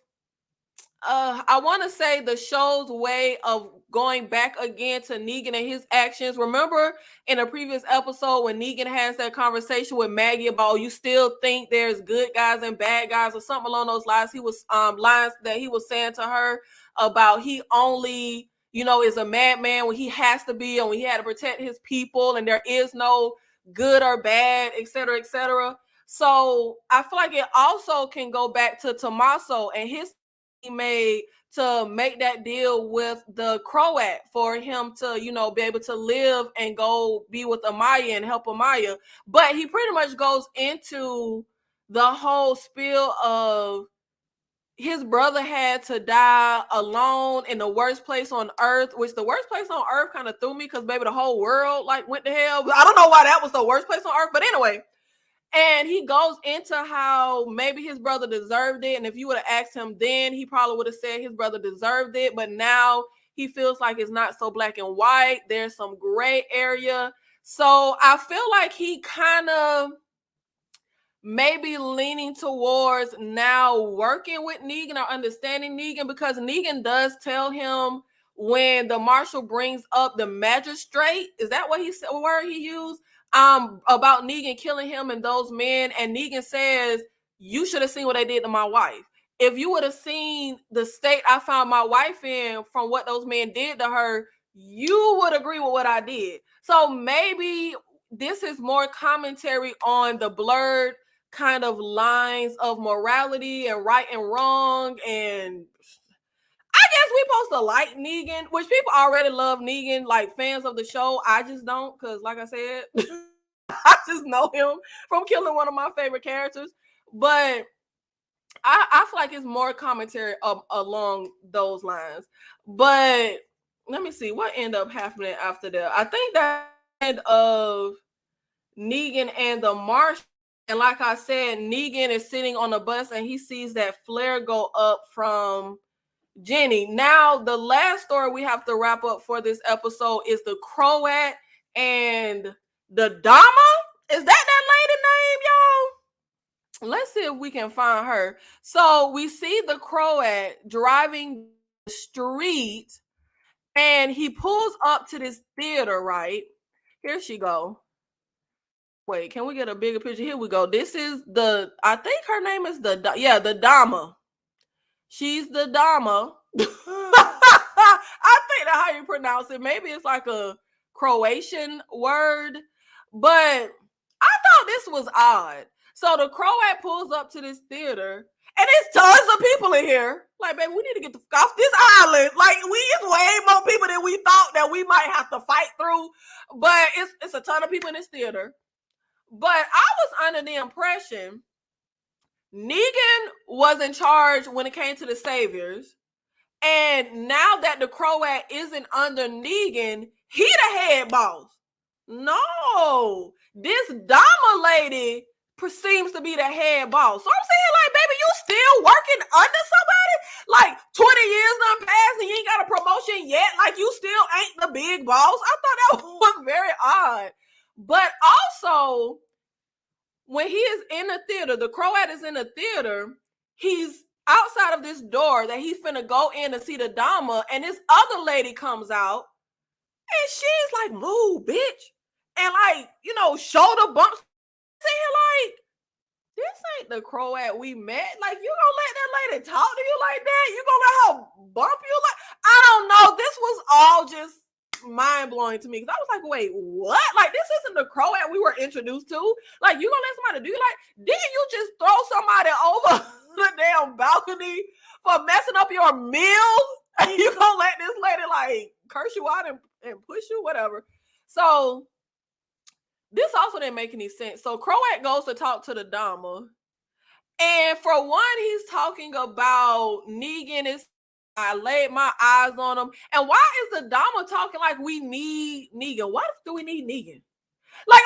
I want to say the show's way of going back again to Negan and his actions. Remember in a previous episode when Negan has that conversation with Maggie about, you still think there's good guys and bad guys or something along those lines. He was lines that he was saying to her about he only, you know, is a madman when he has to be, and when he had to protect his people, and there is no good or bad, etc., etc. So I feel like it also can go back to Tommaso and his he made to make that deal with the Croat for him to, you know, be able to live and go be with Amaya and help Amaya. But he pretty much goes into the whole spiel of his brother had to die alone in the worst place on earth, which the worst place on earth kind of threw me because maybe the whole world like went to hell. I don't know why that was the worst place on earth, but anyway. And he goes into how maybe his brother deserved it. And if you would have asked him then, he probably would have said his brother deserved it. But now he feels like it's not so black and white. There's some gray area. So I feel like he kind of maybe leaning towards now working with Negan or understanding Negan, because Negan does tell him when the marshal brings up the magistrate, is that what he said, word he used, about Negan killing him and those men, and Negan says, you should have seen what they did to my wife. If you would have seen the state I found my wife in from what those men did to her, you would agree with what I did. So maybe this is more commentary on the blurred kind of lines of morality and right and wrong. And I guess we supposed to like Negan, which people already love Negan, like fans of the show. I just don't, because like I said, I just know him from killing one of my favorite characters. But I feel like it's more commentary along those lines. But let me see what ended up happening after that. I think that end of Negan and the Marshal. And like I said, Negan is sitting on the bus and he sees that flare go up from Jenny. Now, the last story we have to wrap up for this episode is the Croat and the Dama. Is that lady name, y'all? Let's see if we can find her. So we see the Croat driving the street and he pulls up to this theater, right? Here she go. Wait, can we get a bigger picture? Here we go. This is I think her name is the Dama. She's the Dama. I think that's how you pronounce it. Maybe it's like a Croatian word, but I thought this was odd. So the Croat pulls up to this theater, and there's tons of people in here. Like, baby, we need to get the fuck off this island. Like, it's way more people than we thought that we might have to fight through. But it's a ton of people in this theater. But I was under the impression Negan was in charge when it came to the Saviors. And now that the Croat isn't under Negan, he the head boss. No, this Dama lady seems to be the head boss. So I'm saying, like, baby, you still working under somebody? Like 20 years done passed and you ain't got a promotion yet? Like you still ain't the big boss? I thought that was very odd. But also, when he is in the theater, the Croat is in the theater, he's outside of this door that he's finna go in to see the Dama, and this other lady comes out, and she's like, move, bitch. And like, shoulder bumps. Saying like, this ain't the Croat we met. Like, you gonna let that lady talk to you like that? You gonna let her bump you like? I don't know. This was all just mind-blowing to me, because I was like, wait, what? Like, this isn't the Croat we were introduced to. Like, you gonna let somebody do, like, didn't you just throw somebody over the damn balcony for messing up your meal? And you gonna let this lady like curse you out and push you, whatever. So this also didn't make any sense. So Croat goes to talk to the Dama, and for one, he's talking about Negan is, I laid my eyes on him. And why is the Dama talking like we need Negan? Why do we need Negan? Like,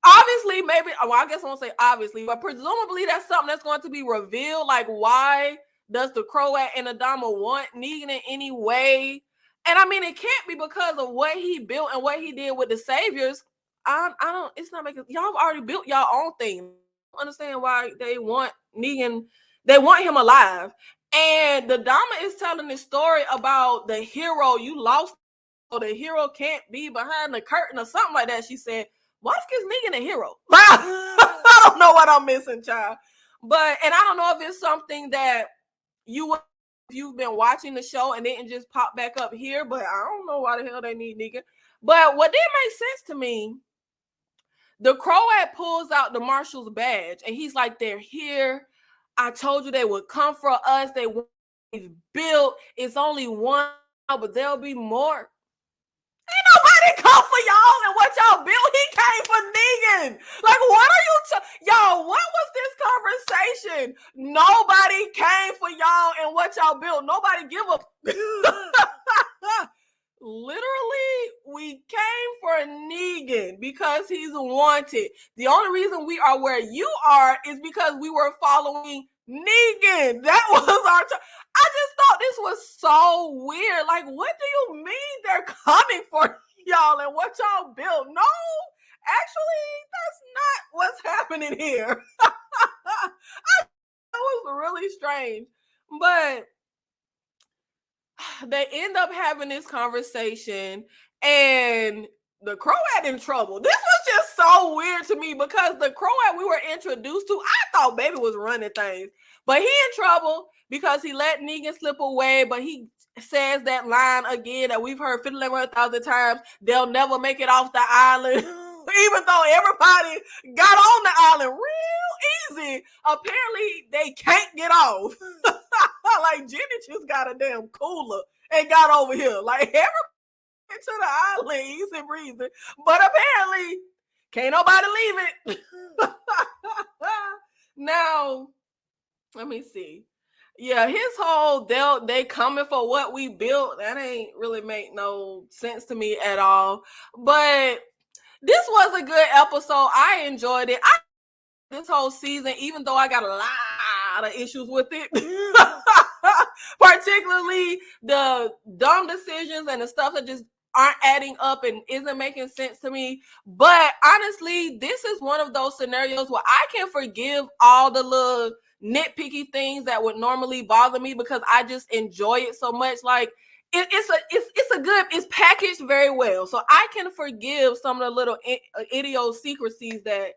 obviously, maybe, well, I guess I won't say obviously, but presumably that's something that's going to be revealed. Like, why does the Croat and the Dama want Negan in any way? And I mean, it can't be because of what he built and what he did with the Saviors. I don't, it's not making, y'all have already built y'all own thing. I don't understand why they want Negan, they want him alive. And the Dama is telling this story about the hero you lost, so the hero can't be behind the curtain or something like that. She said, why is Negan a hero? I don't know what I'm missing, child. But, and I don't know if it's something that you've been watching the show and didn't just pop back up here, but I don't know why the hell they need Negan. But what did make sense to me, the Croat pulls out the marshal's badge and he's like, they're here. I told you they would come for us. We've built. It's only one, but there'll be more. Ain't nobody come for y'all and what y'all built. He came for Negan. Like, what are you y'all, what was this listen, nobody came for y'all and what y'all built. Nobody give up. Literally, we came for Negan because he's wanted. The only reason we are where you are is because we were following Negan. That was our I just thought this was so weird. Like, what do you mean they're coming for y'all and what y'all built? No, actually, that's not what's happening here. That was really strange. But they end up having this conversation and the Croat in trouble. This was just so weird to me because the Croat we were introduced to, I thought baby was running things. But he in trouble because he let Negan slip away, but he says that line again that we've heard 51,000 times. They'll never make it off the island. Even though everybody got on the island real easy, apparently they can't get off. Like Jenny just got a damn cooler and got over here. Like everybody to the island, easy breezy. But apparently, can't nobody leave it. Now, let me see. Yeah, his whole they coming for what we built. That ain't really make no sense to me at all. But this was a good episode. I enjoyed it. This whole season, even though I got a lot of issues with it, particularly the dumb decisions and the stuff that just aren't adding up and isn't making sense to me. But honestly, this is one of those scenarios where I can forgive all the little nitpicky things that would normally bother me because I just enjoy it so much. Like it's packaged very well, so I can forgive some of the little idiosyncrasies that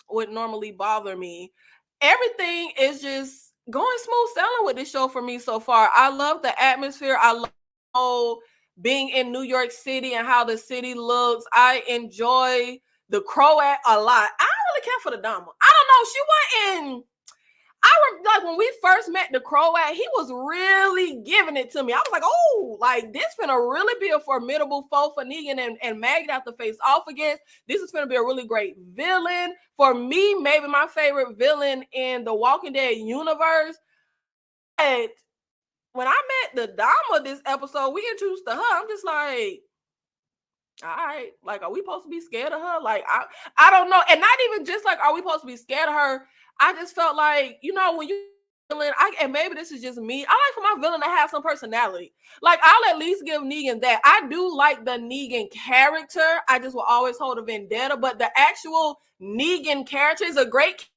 would normally bother me. Everything is just going smooth sailing with this show for me so far. I love the atmosphere. I love being in New York City and how the city looks. I enjoy the Croat a lot. I don't really care for the Dama. I don't know. She wasn't. Like when we first met the Croat, he was really giving it to me. I was like, oh, like this finna really be a formidable foe for Negan and Maggie out to face off against. This is finna be a really great villain. For me, maybe my favorite villain in the Walking Dead universe. But when I met the Dama this episode, we introduced to her. I'm just like, all right, like, are we supposed to be scared of her? Like, I don't know. And not even just like, are we supposed to be scared of her? I just felt like, you know, when you villain, and maybe this is just me, I like for my villain to have some personality. Like, I'll at least give Negan that. I do like the Negan character. I just will always hold a vendetta. But the actual Negan character is a great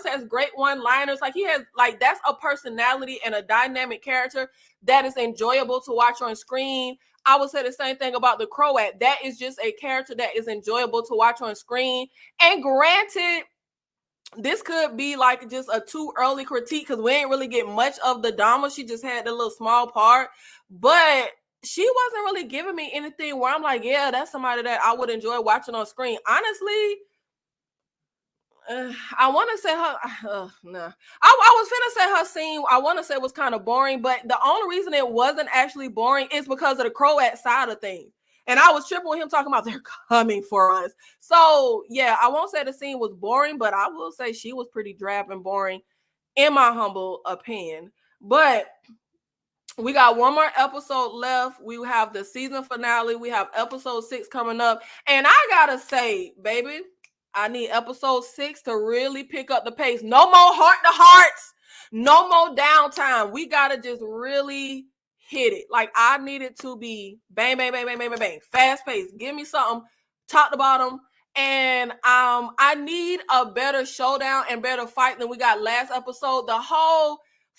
has great one-liners. Like, he has, like, that's a personality and a dynamic character that is enjoyable to watch on screen. I would say the same thing about the Croat. That is just a character that is enjoyable to watch on screen. And granted, this could be like just a too early critique because we ain't really get much of the Dama. She just had the little small part, but she wasn't really giving me anything where I'm like, yeah, that's somebody that I would enjoy watching on screen. Honestly, I want to say her. No, I was finna say her scene. I want to say was kind of boring, but the only reason it wasn't actually boring is because of the Croat side of things. And I was tripping with him talking about they're coming for us. So, yeah, I won't say the scene was boring, but I will say she was pretty drab and boring in my humble opinion. But we got one more episode left. We have the season finale. We have episode 6 coming up. And I got to say, baby, I need episode 6 to really pick up the pace. No more heart-to-hearts. No more downtime. We got to just really hit it. Like, I need it to be bang, bang, bang, bang, bang, bang, bang. Fast pace. Give me something top to bottom. And I need a better showdown and better fight than we got last episode. The whole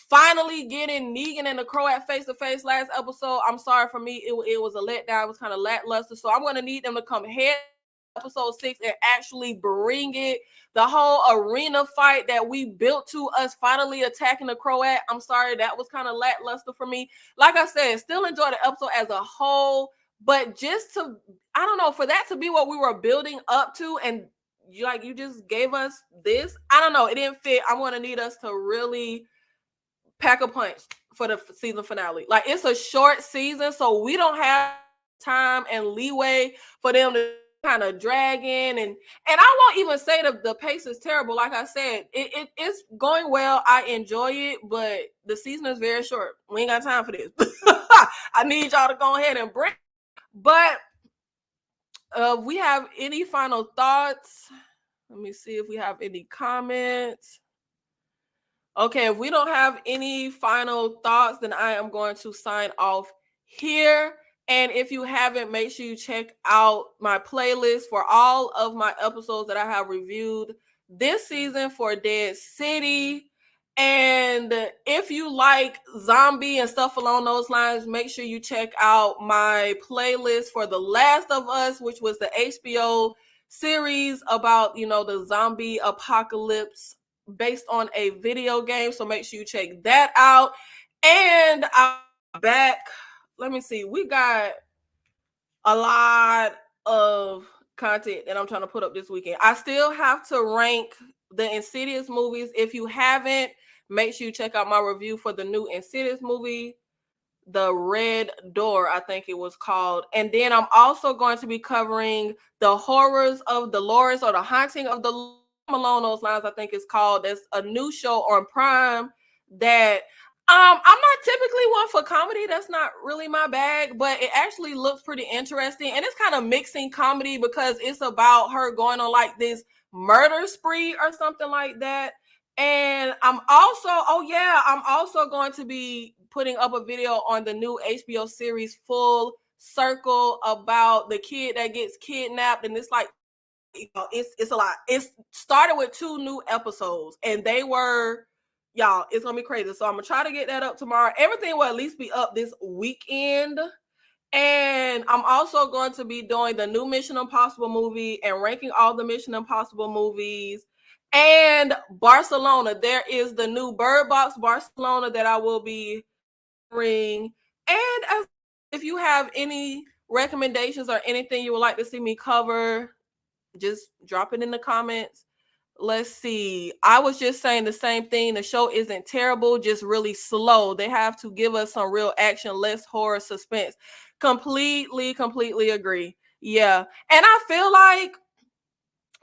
finally getting Negan and the Croat face-to-face last episode, I'm sorry, for me, it was a letdown. It was kind of lackluster. So I'm going to need them to come head episode 6 and actually bring it. The whole arena fight that we built to us finally attacking the Croat, I'm sorry, that was kind of lackluster for me. Like I said, still enjoy the episode as a whole, but just to, I don't know, for that to be what we were building up to, and you just gave us this, I don't know, it didn't fit. I'm going to need us to really pack a punch for the season finale. Like, it's a short season, so we don't have time and leeway for them to kind of dragging, and I won't even say the pace is terrible. Like I said, it's going well. I enjoy it, but the season is very short. We ain't got time for this. I need y'all to go ahead and break. But we have any final thoughts? Let me see if we have any comments. Okay, if we don't have any final thoughts, then I am going to sign off here. And if you haven't, make sure you check out my playlist for all of my episodes that I have reviewed this season for Dead City. And if you like zombie and stuff along those lines, make sure you check out my playlist for The Last of Us, which was the HBO series about, the zombie apocalypse based on a video game. So make sure you check that out. And I'm back. Let me see. We got a lot of content that I'm trying to put up this weekend. I still have to rank the Insidious movies. If you haven't, make sure you check out my review for the new Insidious movie, The Red Door, I think it was called. And then I'm also going to be covering The Horrors of Dolores, or The Haunting of the along those lines, I think it's called. There's a new show on Prime that I'm not typically one for comedy. That's not really my bag, but it actually looks pretty interesting. And it's kind of mixing comedy because it's about her going on like this murder spree or something like that. And I'm also going to be putting up a video on the new HBO series Full Circle about the kid that gets kidnapped. And it's like, it's a lot. It started with 2 new episodes, and they were, y'all, it's gonna be crazy. So I'm gonna try to get that up tomorrow. Everything will at least be up this weekend. And I'm also going to be doing the new Mission Impossible movie and ranking all the Mission Impossible movies. And Barcelona, there is the new Bird Box Barcelona that I will be covering. And if you have any recommendations or anything you would like to see me cover, just drop it in the comments. Let's see. I was just saying the same thing. The show isn't terrible, just really slow. They have to give us some real action, less horror suspense. Completely agree. Yeah. And I feel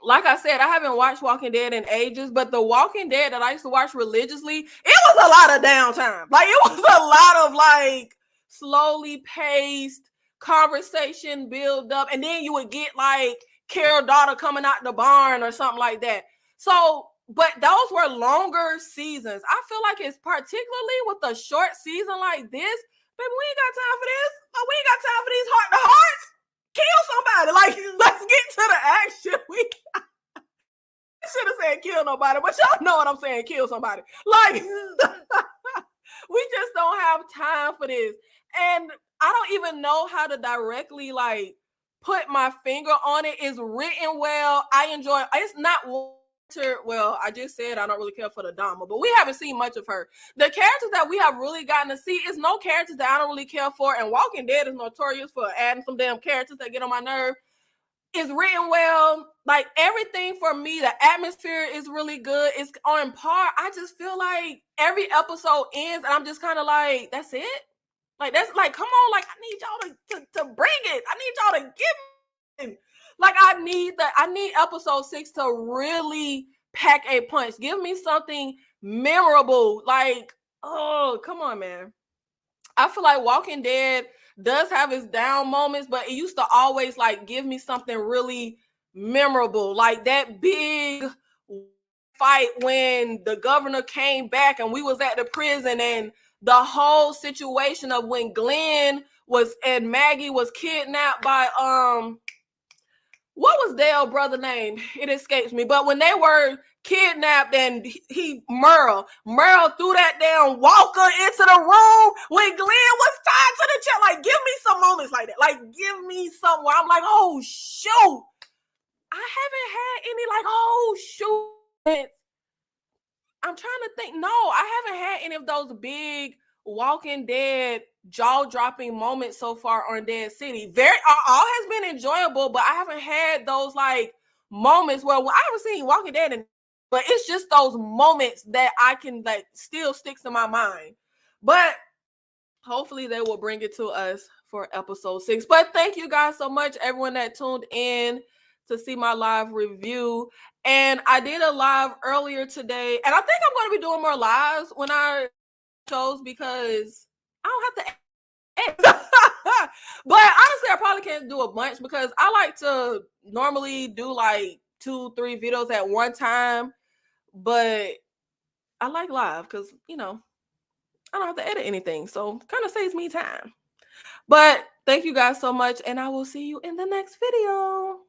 like I said, I haven't watched Walking Dead in ages, but the Walking Dead that I used to watch religiously, it was a lot of downtime. Like, it was a lot of like slowly paced conversation build up, and then you would get like Carol daughter coming out the barn or something like that. So, but those were longer seasons. I feel like it's particularly with a short season like this, baby, we ain't got time for this. We ain't got time for these heart to hearts. Kill somebody. Like, let's get to the action. We should have said kill nobody, but y'all know what I'm saying. Kill somebody. Like, we just don't have time for this. And I don't even know how to directly like put my finger on it. It's written well. I enjoy it. It's not, well, I just said I don't really care for the Dama, but we haven't seen much of her. The characters that we have really gotten to see is no characters that I don't really care for. And Walking Dead is notorious for adding some damn characters that get on my nerve. It's written well. Like, everything for me, the atmosphere is really good. It's on par. I just feel like every episode ends and I'm just kind of like, that's it? Like, that's like, come on, like, I need y'all to bring it. I need y'all to give me. Like, I need episode 6 to really pack a punch. Give me something memorable. Like, oh, come on, man. I feel like Walking Dead does have its down moments, but it used to always like give me something really memorable. Like that big fight when the governor came back and we was at the prison, and the whole situation of when Glenn was and Maggie was kidnapped by what was Dale's brother name? It escapes me. But when they were kidnapped and Merle threw that damn walker into the room when Glenn was tied to the chair. Like, give me some moments like that. Like, give me some where I'm like, oh shoot. I haven't had any like, oh shoot. I'm trying to think. No, I haven't had any of those big Walking Dead jaw-dropping moments so far on Dead City. All has been enjoyable, but I haven't had those like moments where I haven't seen Walking Dead, but it's just those moments that I can like still sticks in my mind. But hopefully they will bring it to us for episode 6. But thank you guys so much, everyone that tuned in to see my live review. And I did a live earlier today, and I think I'm going to be doing more lives when I shows because I don't have to edit. But honestly, I probably can't do a bunch because I like to normally do like 2-3 videos at one time. But I like live because, you know, I don't have to edit anything. So kind of saves me time. But thank you guys so much, and I will see you in the next video.